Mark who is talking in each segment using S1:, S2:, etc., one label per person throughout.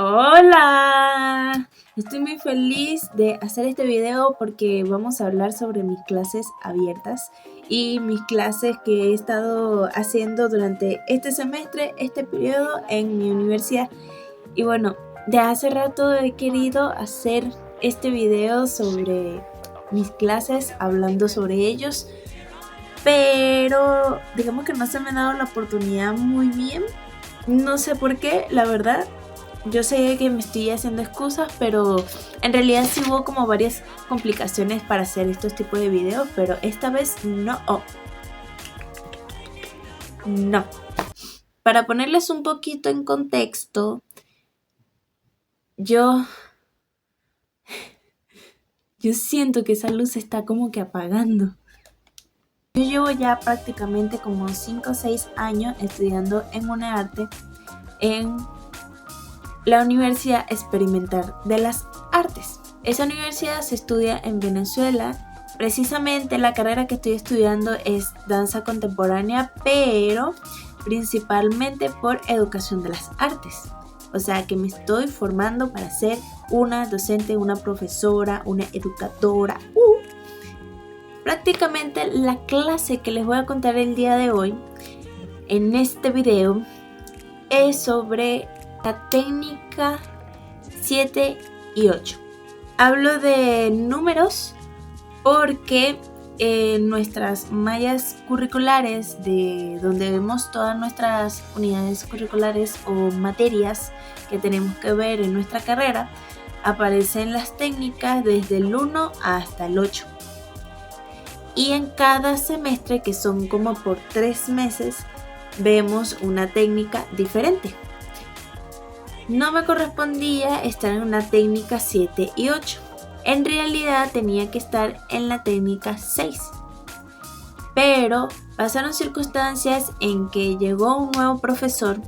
S1: Hola, estoy muy feliz de hacer este video porque vamos a hablar sobre mis clases abiertas y mis clases que he estado haciendo durante este semestre, este periodo en mi universidad. Y bueno, de hace rato he querido hacer este video sobre mis clases, hablando sobre ellos, pero digamos que no se me ha dado la oportunidad muy bien. No sé por qué, la verdad. Yo sé que me estoy haciendo excusas, pero en realidad sí hubo como varias complicaciones para hacer estos tipos de videos, pero esta vez no. No. Para ponerles un poquito en contexto, yo siento que esa luz se está como que apagando. Yo llevo ya prácticamente como 5 o 6 años estudiando en UNEARTE en la Universidad Experimental de las Artes. Esa universidad se estudia en Venezuela. Precisamente la carrera que estoy estudiando es danza contemporánea, pero principalmente por educación de las artes. O sea que me estoy formando para ser una docente, una profesora, una educadora. Prácticamente la clase que les voy a contar el día de hoy en este video es sobre la técnica 7 y 8. Hablo de números porque nuestras mallas curriculares, de donde vemos todas nuestras unidades curriculares o materias que tenemos que ver en nuestra carrera, aparecen las técnicas desde el 1 hasta el 8. Y en cada semestre, que son como por 3 meses, vemos una técnica diferente. No me correspondía estar en una técnica 7 y 8. En realidad tenía que estar en la técnica 6. Pero pasaron circunstancias en que llegó un nuevo profesor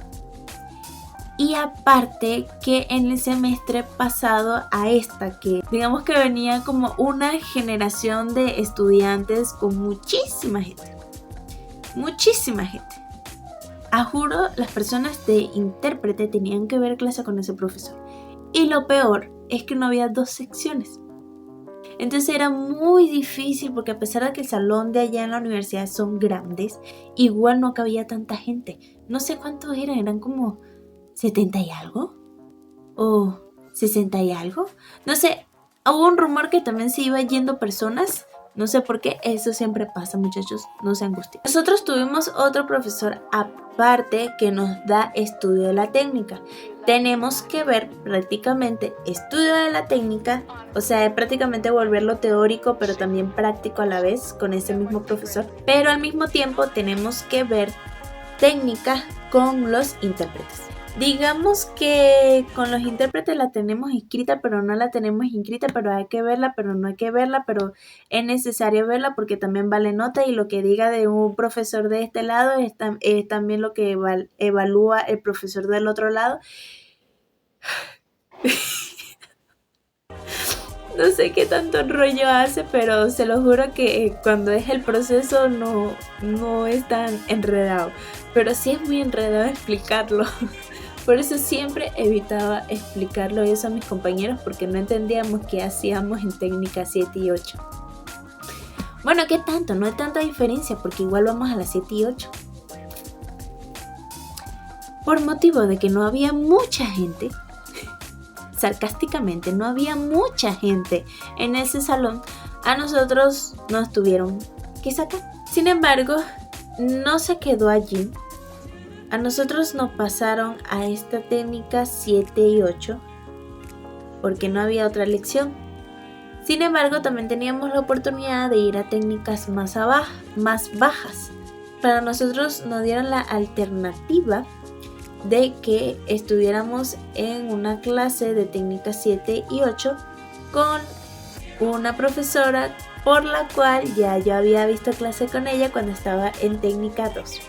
S1: y aparte que en el semestre pasado a esta, que digamos que venía como una generación de estudiantes con muchísima gente. Muchísima gente. A juro, las personas de intérprete tenían que ver clase con ese profesor. Y lo peor es que no había 2 secciones. Entonces era muy difícil porque a pesar de que el salón de allá en la universidad son grandes, igual no cabía tanta gente. No sé cuántos eran como 70 y algo. O 60 y algo. No sé, hubo un rumor que también se iba yendo personas. No sé por qué, eso siempre pasa, muchachos, no se angustien. Nosotros tuvimos otro profesor aparte que nos da estudio de la técnica. Tenemos que ver prácticamente estudio de la técnica, o sea, prácticamente volverlo teórico, pero también práctico a la vez con ese mismo profesor. Pero al mismo tiempo tenemos que ver técnica con los intérpretes. Digamos que con los intérpretes la tenemos inscrita, pero no la tenemos inscrita, pero hay que verla, pero no hay que verla, pero es necesario verla porque también vale nota y lo que diga de un profesor de este lado es también lo que evalúa el profesor del otro lado. No sé qué tanto rollo hace, pero se lo juro que cuando es el proceso no es tan enredado, pero sí es muy enredado explicarlo. Por eso siempre evitaba explicarlo eso a mis compañeros porque no entendíamos qué hacíamos en técnica 7 y 8. Bueno, ¿qué tanto? No hay tanta diferencia porque igual vamos a las 7 y 8. Por motivo de que no había mucha gente, sarcásticamente, no había mucha gente en ese salón, a nosotros nos tuvieron que sacar. Sin embargo, no se quedó allí. A nosotros nos pasaron a esta técnica 7 y 8 porque no había otra lección. Sin embargo, también teníamos la oportunidad de ir a técnicas más bajas. Para nosotros nos dieron la alternativa de que estuviéramos en una clase de técnica 7 y 8 con una profesora por la cual ya yo había visto clase con ella cuando estaba en técnica 2.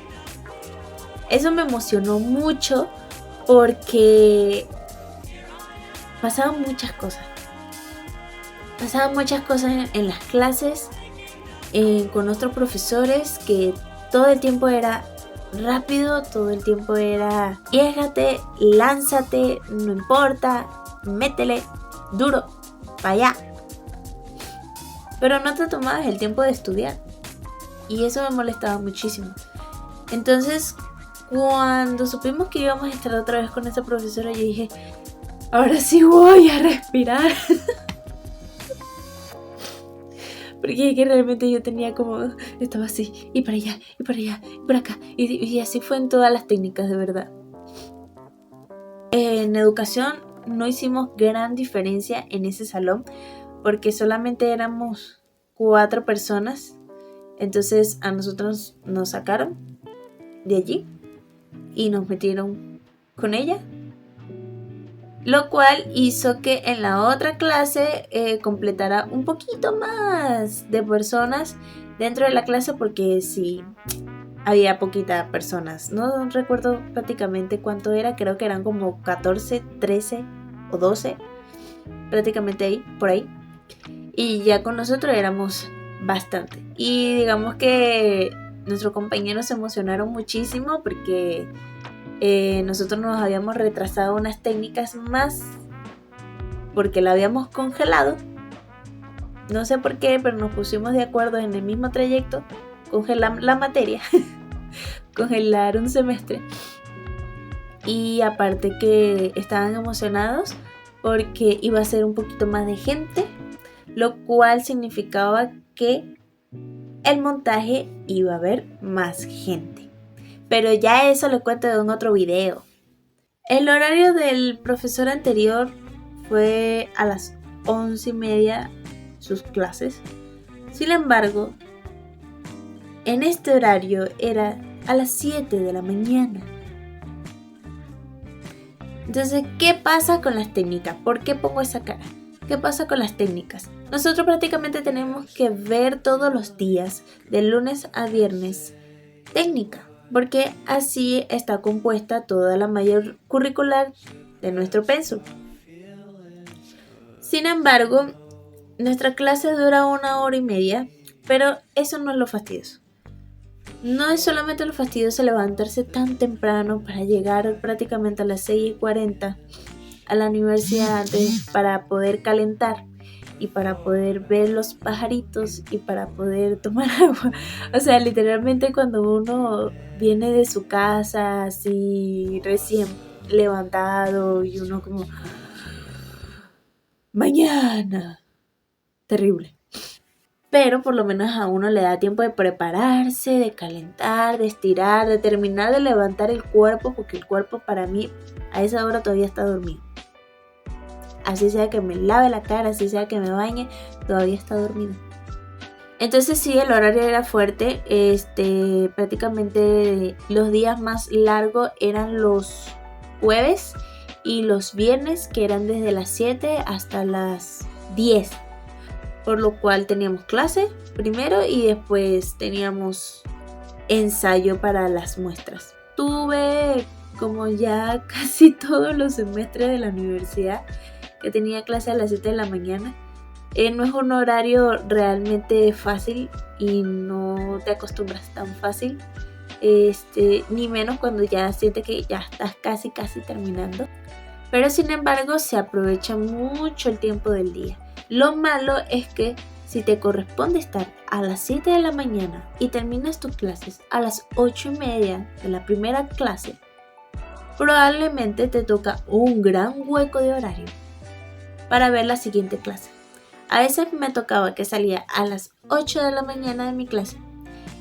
S1: Eso me emocionó mucho porque pasaban muchas cosas. Pasaban muchas cosas en las clases con nuestros profesores, que todo el tiempo era rápido, todo el tiempo era arriésgate, lánzate, no importa, métele duro, para allá. Pero no te tomabas el tiempo de estudiar y eso me molestaba muchísimo. Entonces, cuando supimos que íbamos a estar otra vez con esta profesora, yo dije, ahora sí voy a respirar. Porque es que realmente yo tenía como, estaba así, y para allá, y para allá, y para acá. Y así fue en todas las técnicas, de verdad. En educación no hicimos gran diferencia en ese salón, porque solamente éramos 4 personas. Entonces a nosotros nos sacaron de allí y nos metieron con ella. Lo cual hizo que en la otra clase completara un poquito más de personas dentro de la clase, porque sí, había poquitas personas. No recuerdo prácticamente cuánto era, creo que eran como 14, 13 o 12, prácticamente ahí, por ahí. Y ya con nosotros éramos bastante. Y digamos que nuestros compañeros se emocionaron muchísimo porque nosotros nos habíamos retrasado unas técnicas más porque la habíamos congelado. No sé por qué, pero nos pusimos de acuerdo en el mismo trayecto, congelar la materia, congelar un semestre. Y aparte que estaban emocionados porque iba a ser un poquito más de gente, lo cual significaba que el montaje iba a haber más gente. Pero ya eso lo cuento en otro video. El horario del profesor anterior fue a las 11:30 sus clases. Sin embargo, en este horario era a las 7 de la mañana. Entonces, ¿qué pasa con las técnicas? ¿Por qué pongo esa cara? ¿Qué pasa con las técnicas? Nosotros prácticamente tenemos que ver todos los días, de lunes a viernes, técnica, porque así está compuesta toda la mayor curricular de nuestro pensum. Sin embargo, nuestra clase dura 1 hora y media, pero eso no es lo fastidioso. No es solamente lo fastidioso levantarse tan temprano para llegar prácticamente a las 6:40 a la universidad para poder calentar y para poder ver los pajaritos y para poder tomar agua. O sea, literalmente cuando uno viene de su casa así recién levantado y uno como mañana, terrible. Pero por lo menos a uno le da tiempo de prepararse, de calentar, de estirar, de terminar de levantar el cuerpo, porque el cuerpo para mí a esa hora todavía está dormido. Así sea que me lave la cara, así sea que me bañe, todavía está dormido. Entonces sí, el horario era fuerte. Prácticamente los días más largos eran los jueves y los viernes, que eran desde las 7 hasta las 10. Por lo cual teníamos clase primero y después teníamos ensayo para las muestras. Tuve como ya casi todos los semestres de la universidad que tenía clase a las 7 de la mañana. No es un horario realmente fácil y no te acostumbras tan fácil. Ni menos cuando ya sientes que ya estás casi terminando. Pero sin embargo se aprovecha mucho el tiempo del día. Lo malo es que si te corresponde estar a las 7 de la mañana y terminas tus clases a las 8:30 de la primera clase, probablemente te toca un gran hueco de horario para ver la siguiente clase. A veces me tocaba que salía a las 8 de la mañana de mi clase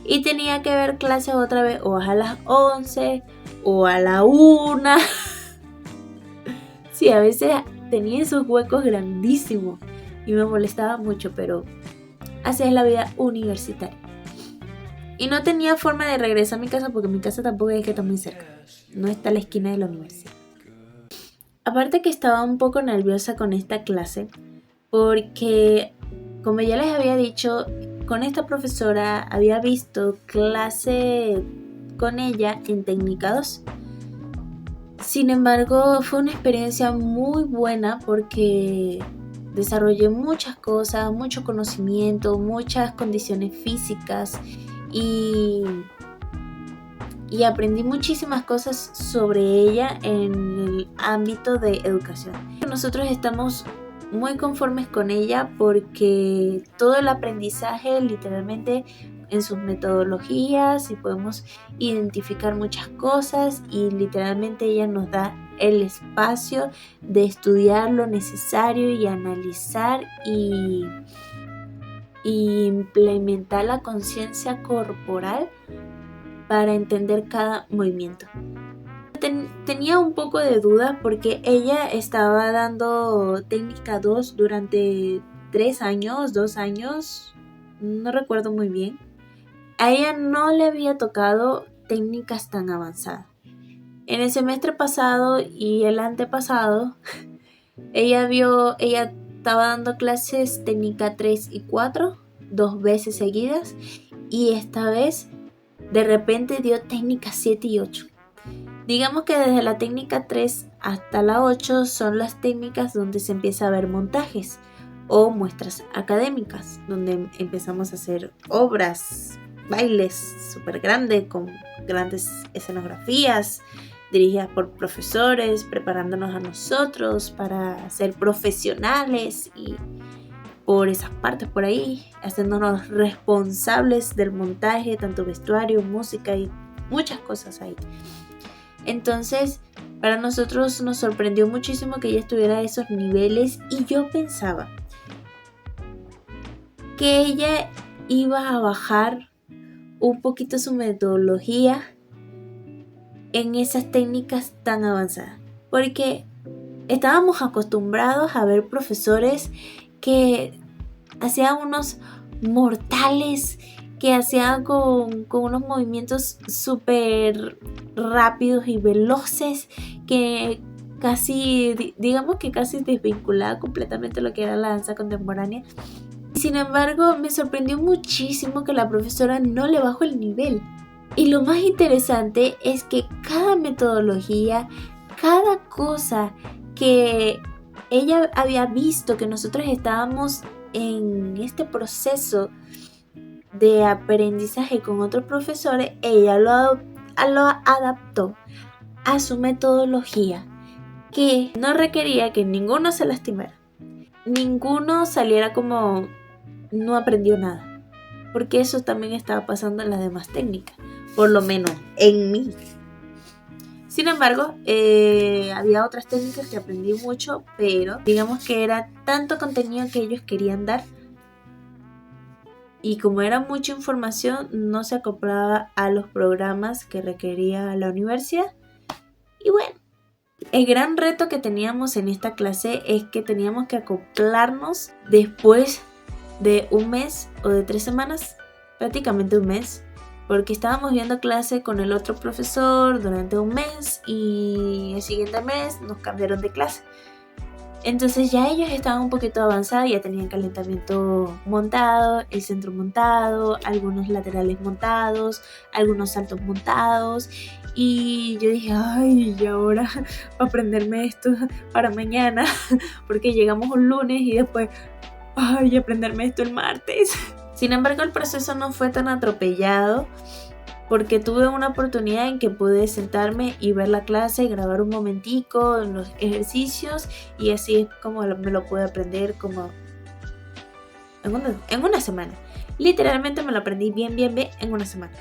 S1: y tenía que ver clases otra vez o a las 11 o a la 1. Sí, a veces tenía esos huecos grandísimos y me molestaba mucho, pero así es la vida universitaria. Y no tenía forma de regresar a mi casa porque mi casa tampoco es que está muy cerca. No está a la esquina de la universidad. Aparte que estaba un poco nerviosa con esta clase porque, como ya les había dicho, con esta profesora había visto clase con ella en Técnica 2. Sin embargo, fue una experiencia muy buena porque desarrollé muchas cosas, mucho conocimiento, muchas condiciones físicas y y aprendí muchísimas cosas sobre ella en el ámbito de educación. Nosotros estamos muy conformes con ella porque todo el aprendizaje literalmente en sus metodologías y podemos identificar muchas cosas y literalmente ella nos da el espacio de estudiar lo necesario y analizar y implementar la conciencia corporal para entender cada movimiento. Tenía un poco de duda porque ella estaba dando técnica 2 durante 2 años, no recuerdo muy bien. A ella no le había tocado técnicas tan avanzadas. En el semestre pasado y el antepasado, ella estaba dando clases técnica 3 y 4 2 veces seguidas y esta vez de repente dio técnica 7 y 8. Digamos que desde la técnica 3 hasta la 8 son las técnicas donde se empieza a ver montajes o muestras académicas, donde empezamos a hacer obras, bailes súper grandes con grandes escenografías dirigidas por profesores, preparándonos a nosotros para ser profesionales y por esas partes por ahí, haciéndonos responsables del montaje, tanto vestuario, música y muchas cosas ahí. Entonces, para nosotros nos sorprendió muchísimo que ella estuviera a esos niveles y yo pensaba que ella iba a bajar un poquito su metodología en esas técnicas tan avanzadas, porque estábamos acostumbrados a ver profesores que hacían unos mortales, que hacían con unos movimientos súper rápidos y veloces, que casi, digamos que casi desvinculaba completamente lo que era la danza contemporánea. Sin embargo, me sorprendió muchísimo que la profesora no le bajó el nivel. Y lo más interesante es que cada metodología, cada cosa que ella había visto que nosotros estábamos en este proceso de aprendizaje con otros profesores, ella lo adaptó a su metodología, que no requería que ninguno se lastimara, ninguno saliera como no aprendió nada, porque eso también estaba pasando en las demás técnicas, por lo menos en mí. Sin embargo, había otras técnicas que aprendí mucho, pero digamos que era tanto contenido que ellos querían dar y como era mucha información no se acoplaba a los programas que requería la universidad. Y bueno, el gran reto que teníamos en esta clase es que teníamos que acoplarnos después de un mes o de 3 semanas, prácticamente un mes, porque estábamos viendo clase con el otro profesor durante un mes y el siguiente mes nos cambiaron de clase. Entonces ya ellos estaban un poquito avanzados, ya tenían calentamiento montado, el centro montado, algunos laterales montados, algunos saltos montados. Y yo dije, ay, y ahora aprenderme esto para mañana, porque llegamos un lunes y después, ay, aprenderme esto el martes. Sin embargo, el proceso no fue tan atropellado porque tuve una oportunidad en que pude sentarme y ver la clase, grabar un momentico en los ejercicios y así es como me lo pude aprender como en una semana. Literalmente me lo aprendí bien en una semana.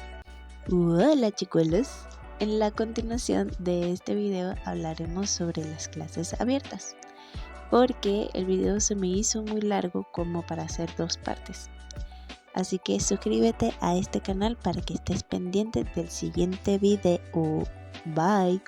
S2: Hola chicuelos, en la continuación de este video hablaremos sobre las clases abiertas, porque el video se me hizo muy largo como para hacer 2 partes. Así que suscríbete a este canal para que estés pendiente del siguiente video. Bye.